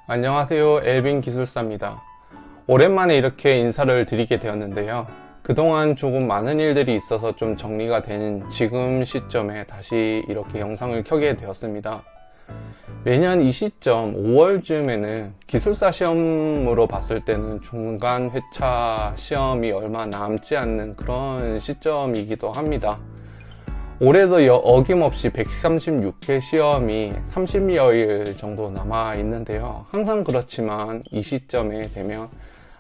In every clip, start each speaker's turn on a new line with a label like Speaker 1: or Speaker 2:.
Speaker 1: 안녕하세요. 엘빈 기술사입니다. 오랜만에 이렇게 인사를 드리게 되었는데요. 그동안 조금 많은 일들이 있어서 좀 정리가 되는 지금 시점에 다시 이렇게 영상을 켜게 되었습니다. 매년 이 시점 5월쯤에는 기술사 시험으로 봤을 때는 중간 회차 시험이 얼마 남지 않는 그런 시점이기도 합니다. 올해도 어김없이 136회 시험이 30여일 정도 남아 있는데요. 항상 그렇지만 이 시점에 되면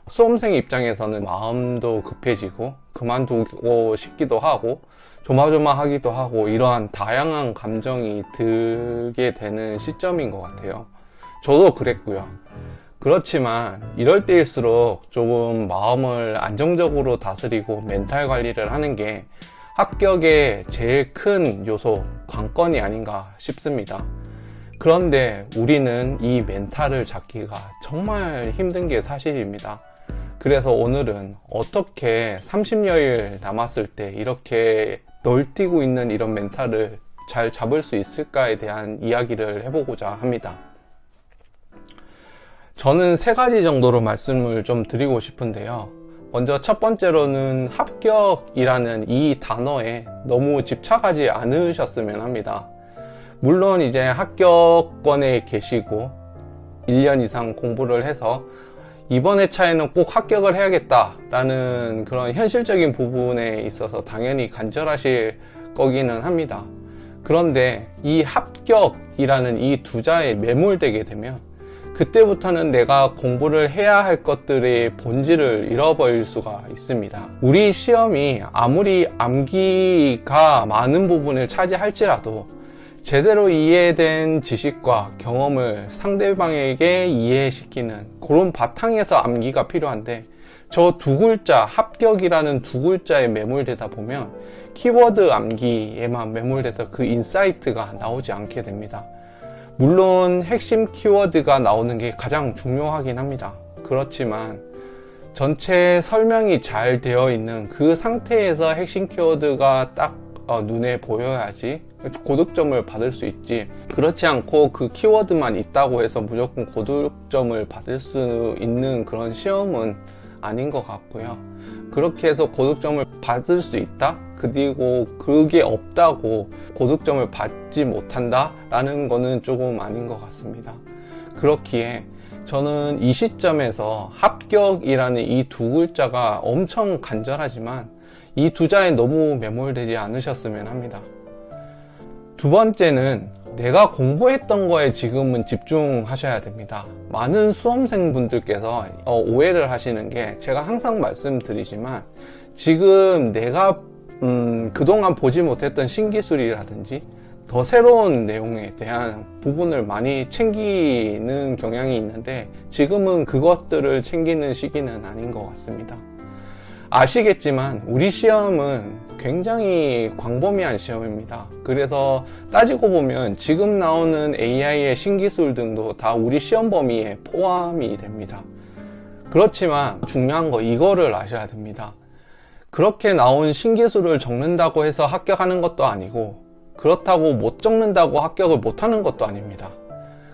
Speaker 1: 수험생 입장에서는 마음도 급해지고 그만두고 싶기도 하고 조마조마하기도 하고 이러한 다양한 감정이 들게 되는 시점인 것 같아요. 저도 그랬고요. 그렇지만 이럴 때일수록 조금 마음을 안정적으로 다스리고 멘탈 관리를 하는 게 합격의 제일 큰 요소, 관건이 아닌가 싶습니다. 그런데 우리는 이 멘탈을 잡기가 정말 힘든 게 사실입니다. 그래서 오늘은 어떻게 30여일 남았을 때 이렇게 널뛰고 있는 이런 멘탈을 잘 잡을 수 있을까에 대한 이야기를 해보고자 합니다. 저는 세 가지 정도로 말씀을 좀 드리고 싶은데요. 먼저 첫 번째로는 합격이라는 이 단어에 너무 집착하지 않으셨으면 합니다. 물론 이제 합격권에 계시고 1년 이상 공부를 해서 이번 회차에는 꼭 합격을 해야겠다라는 그런 현실적인 부분에 있어서 당연히 간절하실 거기는 합니다. 그런데 이 합격이라는 이 두 자에 매몰되게 되면 그때부터는 내가 공부를 해야 할 것들의 본질을 잃어버릴 수가 있습니다. 우리 시험이 아무리 암기가 많은 부분을 차지할지라도 제대로 이해된 지식과 경험을 상대방에게 이해시키는 그런 바탕에서 암기가 필요한데 저 두 글자, 합격이라는 두 글자에 매몰되다 보면 키워드 암기에만 매몰돼서 그 인사이트가 나오지 않게 됩니다. 물론 핵심 키워드가 나오는 게 가장 중요하긴 합니다. 그렇지만 전체 설명이 잘 되어 있는 그 상태에서 핵심 키워드가 딱 눈에 보여야지 고득점을 받을 수 있지, 그렇지 않고 그 키워드만 있다고 해서 무조건 고득점을 받을 수 있는 그런 시험은 아닌 것 같고요. 그렇게 해서 고득점을 받을 수 있다? 그리고 그게 없다고 고득점을 받지 못한다? 라는 거는 조금 아닌 것 같습니다. 그렇기에 저는 이 시점에서 합격이라는 이 두 글자가 엄청 간절하지만 이 두 자에 너무 매몰되지 않으셨으면 합니다. 두 번째는 내가 공부했던 거에 지금은 집중하셔야 됩니다. 많은 수험생분들께서 오해를 하시는 게, 제가 항상 말씀드리지만 지금 내가 그동안 보지 못했던 신기술이라든지 더 새로운 내용에 대한 부분을 많이 챙기는 경향이 있는데 지금은 그것들을 챙기는 시기는 아닌 것 같습니다. 아시겠지만 우리 시험은 굉장히 광범위한 시험입니다. 그래서 따지고 보면 지금 나오는 AI의 신기술 등도 다 우리 시험 범위에 포함이 됩니다. 그렇지만 중요한 거 이거를 아셔야 됩니다. 그렇게 나온 신기술을 적는다고 해서 합격하는 것도 아니고 그렇다고 못 적는다고 합격을 못하는 것도 아닙니다.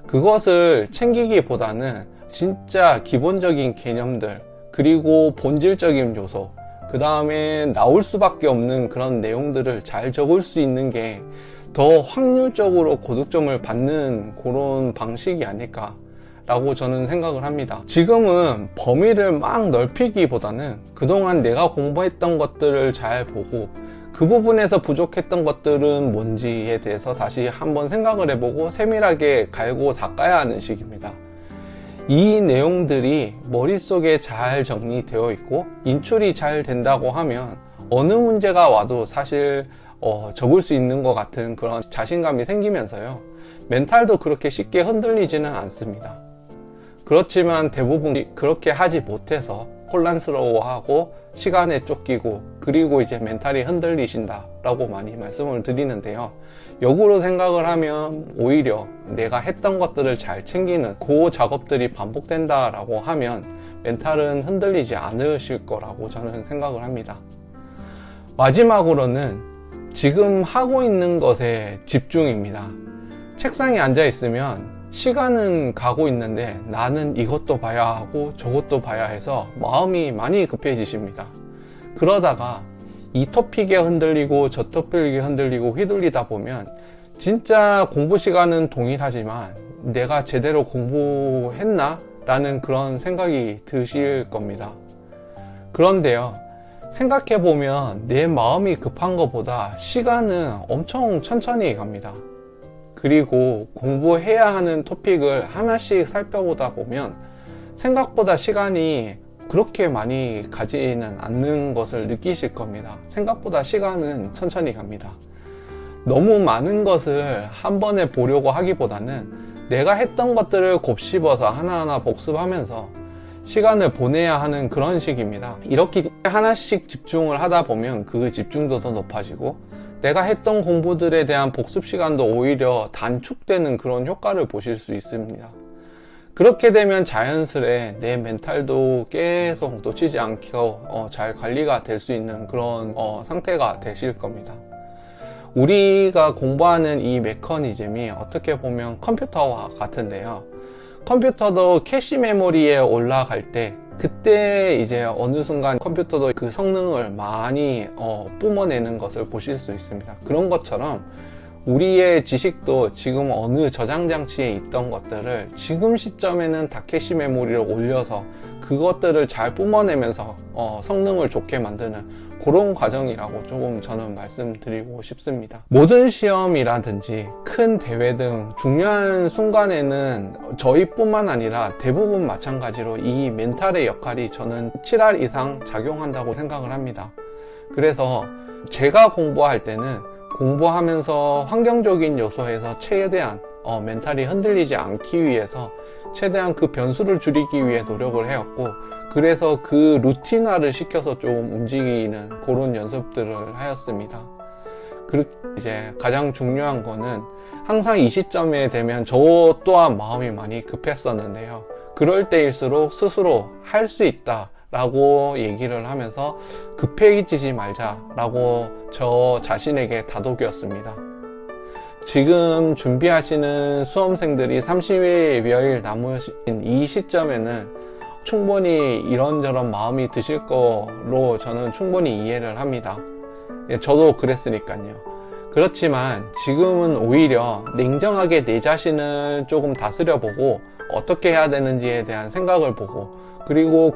Speaker 1: 그것을 챙기기보다는 진짜 기본적인 개념들, 그리고 본질적인 요소, 그 다음에 나올 수밖에 없는 그런 내용들을 잘 적을 수 있는 게 더 확률적으로 고득점을 받는 그런 방식이 아닐까 라고 저는 생각을 합니다. 지금은 범위를 막 넓히기보다는 그동안 내가 공부했던 것들을 잘 보고 그 부분에서 부족했던 것들은 뭔지에 대해서 다시 한번 생각을 해보고 세밀하게 갈고 닦아야 하는 시기입니다. 이 내용들이 머릿속에 잘 정리되어 있고 인출이 잘 된다고 하면 어느 문제가 와도 사실 적을 수 있는 것 같은 그런 자신감이 생기면서요, 멘탈도 그렇게 쉽게 흔들리지는 않습니다. 그렇지만 대부분 그렇게 하지 못해서 혼란스러워하고 시간에 쫓기고 그리고 이제 멘탈이 흔들리신다 라고 많이 말씀을 드리는데요, 역으로 생각을 하면 오히려 내가 했던 것들을 잘 챙기는 그 작업들이 반복된다 라고 하면 멘탈은 흔들리지 않으실 거라고 저는 생각을 합니다. 마지막으로는 지금 하고 있는 것에 집중입니다. 책상에 앉아 있으면 시간은 가고 있는데 나는 이것도 봐야 하고 저것도 봐야 해서 마음이 많이 급해지십니다. 그러다가 이 토픽에 흔들리고 저 토픽에 흔들리고 휘둘리다 보면 진짜 공부 시간은 동일하지만 내가 제대로 공부했나? 라는 그런 생각이 드실 겁니다. 그런데요, 생각해보면 내 마음이 급한 것보다 시간은 엄청 천천히 갑니다. 그리고 공부해야 하는 토픽을 하나씩 살펴보다 보면 생각보다 시간이 그렇게 많이 가지는 않는 것을 느끼실 겁니다. 생각보다 시간은 천천히 갑니다. 너무 많은 것을 한 번에 보려고 하기보다는 내가 했던 것들을 곱씹어서 하나하나 복습하면서 시간을 보내야 하는 그런 식입니다. 이렇게 하나씩 집중을 하다 보면 그 집중도도 높아지고 내가 했던 공부들에 대한 복습 시간도 오히려 단축되는 그런 효과를 보실 수 있습니다. 그렇게 되면 자연스레 내 멘탈도 계속 놓치지 않고 잘 관리가 될 수 있는 그런 상태가 되실 겁니다. 우리가 공부하는 이 메커니즘이 어떻게 보면 컴퓨터와 같은데요. 컴퓨터도 캐시 메모리에 올라갈 때 그때 이제 어느 순간 컴퓨터도 그 성능을 많이 뿜어내는 것을 보실 수 있습니다. 그런 것처럼 우리의 지식도 지금 어느 저장 장치에 있던 것들을 지금 시점에는 다 캐시 메모리로 올려서 그것들을 잘 뿜어내면서 성능을 좋게 만드는 그런 과정이라고 조금 저는 말씀드리고 싶습니다. 모든 시험이라든지 큰 대회 등 중요한 순간에는 저희뿐만 아니라 대부분 마찬가지로 이 멘탈의 역할이 저는 7할 이상 작용한다고 생각을 합니다. 그래서 제가 공부할 때는 공부하면서 환경적인 요소에서 최대한 멘탈이 흔들리지 않기 위해서 최대한 그 변수를 줄이기 위해 노력을 해왔고, 그래서 그 루틴화를 시켜서 좀 움직이는 그런 연습들을 하였습니다. 그리고 이제 가장 중요한 거는 항상 이 시점에 되면 저 또한 마음이 많이 급했었는데요. 그럴 때일수록 스스로 할 수 있다 라고 얘기를 하면서 급해지지 말자 라고 저 자신에게 다독였습니다. 지금 준비하시는 수험생들이 30여일 남으신 이 시점에는 충분히 이런저런 마음이 드실 거로 저는 충분히 이해를 합니다. 저도 그랬으니까요. 그렇지만 지금은 오히려 냉정하게 내 자신을 조금 다스려보고 어떻게 해야 되는지에 대한 생각을 보고, 그리고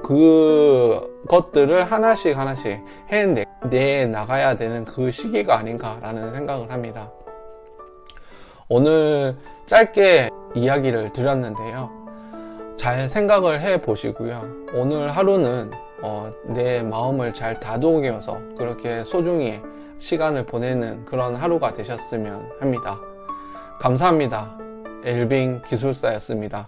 Speaker 1: 그것들을 하나씩 해내 나가야 되는 그 시기가 아닌가라는 생각을 합니다. 오늘 짧게 이야기를 드렸는데요. 잘 생각을 해 보시고요. 오늘 하루는 내 마음을 잘 다독여서 그렇게 소중히 시간을 보내는 그런 하루가 되셨으면 합니다. 감사합니다. 엘빙 기술사였습니다.